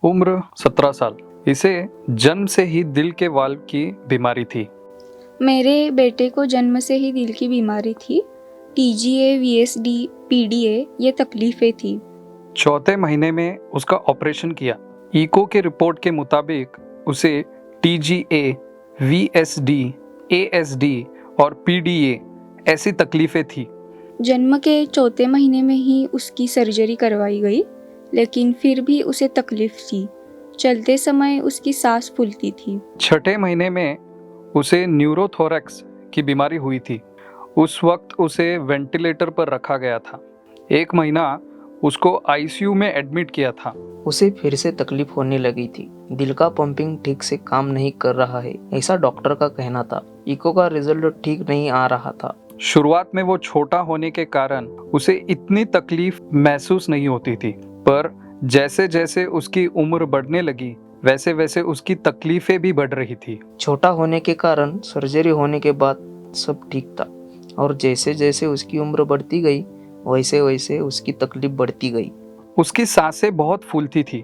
उम्र 17 साल। इसे जन्म से ही दिल के वाल्व की बीमारी थी। मेरे बेटे को जन्म से ही दिल की बीमारी थी। TGA, VSD, PDA ये तकलीफें थी। चौथे महीने में उसका ऑपरेशन किया। इको के रिपोर्ट के मुताबिक उसे TGA, VSD, ASD और PDA ऐसी तकलीफें थी। जन्म के चौथे महीने में ही उसकी सर्जरी करवाई गई, लेकिन फिर भी उसे तकलीफ थी। चलते समय उसकी सांस फूलती थी। छठे महीने में उसे न्यूरोथोरैक्स की बीमारी हुई थी। उस वक्त उसे वेंटिलेटर पर रखा गया था। 1 महीना उसको ICU में एडमिट किया था। उसे फिर से तकलीफ होने लगी थी। दिल का पंपिंग ठीक से काम नहीं कर रहा है, ऐसा डॉक्टर का कहना था। इको का रिजल्ट ठीक नहीं आ रहा था। शुरुआत में वो छोटा होने के कारण उसे इतनी तकलीफ महसूस नहीं होती थी, पर जैसे जैसे उसकी उम्र बढ़ने लगी वैसे वैसे उसकी तकलीफें भी बढ़ रही थी। छोटा होने के कारण सर्जरी होने के बाद सब ठीक था, और जैसे जैसे उसकी उम्र बढ़ती गई वैसे वैसे उसकी तकलीफ बढ़ती गई। उसकी सांसें बहुत फूलती थी।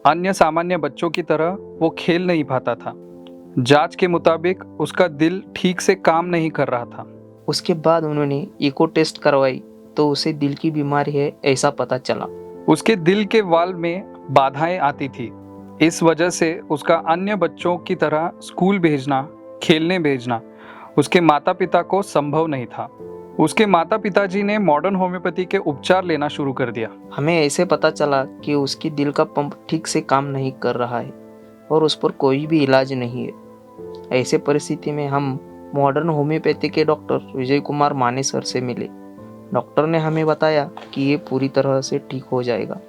अन्य सामान्य बच्चों की तरह वो खेल नहीं पाता था। जांच के मुताबिक उसका दिल ठीक से काम नहीं कर रहा था। उसके बाद उन्होंने इको टेस्ट करवाई तो उसे दिल की बीमारी है ऐसा पता चला। उसके दिल के वाल्व में बाधाएं आती थी। इस वजह से उसका अन्य बच्चों की तरह स्कूल भेजना, खेलने भेजना उसके माता पिता को संभव नहीं था। उसके माता पिताजी ने मॉडर्न होम्योपैथी के उपचार लेना शुरू कर दिया। हमें ऐसे पता चला कि उसकी दिल का पंप ठीक से काम नहीं कर रहा है और उस पर कोई भी इलाज नहीं है। ऐसे परिस्थिति में हम मॉडर्न होम्योपैथी के डॉक्टर विजय कुमार माने सर से मिले। डॉक्टर ने हमें बताया कि ये पूरी तरह से ठीक हो जाएगा,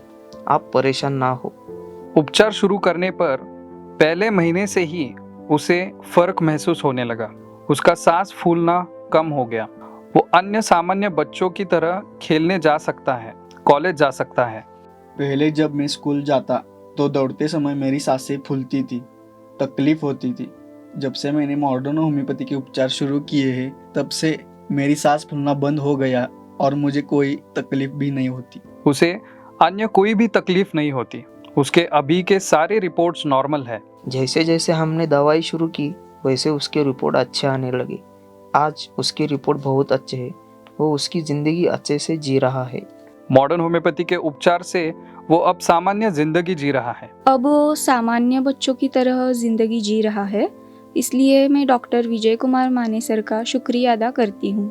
आप परेशान ना हो। उपचार शुरू करने पर पहले महीने से ही उसे फर्क महसूस होने लगा। उसका सांस फूलना कम हो गया। वो अन्य सामान्य बच्चों की तरह खेलने जा सकता है, कॉलेज जा सकता है। पहले जब मैं स्कूल जाता तो दौड़ते समय मेरी सांसें फूलती थी, तकलीफ होती थी। जब से मैंने मॉडर्न होम्योपैथी के उपचार शुरू किए हैं तब से मेरी सांस फूलना बंद हो गया और मुझे कोई तकलीफ भी नहीं होती। उसे अन्य कोई भी तकलीफ नहीं होती। उसके अभी के सारे रिपोर्ट्स नॉर्मल है। जैसे जैसे हमने दवाई शुरू की वैसे उसके रिपोर्ट अच्छे आने लगे। आज उसकी रिपोर्ट बहुत अच्छे है। वो उसकी ज़िंदगी अच्छे से जी रहा है। मॉडर्न होम्योपैथी के उपचार से वो अब सामान्य जिंदगी जी रहा है। अब वो सामान्य बच्चों की तरह जिंदगी जी रहा है। इसलिए मैं डॉक्टर विजय कुमार माने सर का शुक्रिया अदा करती हूँ।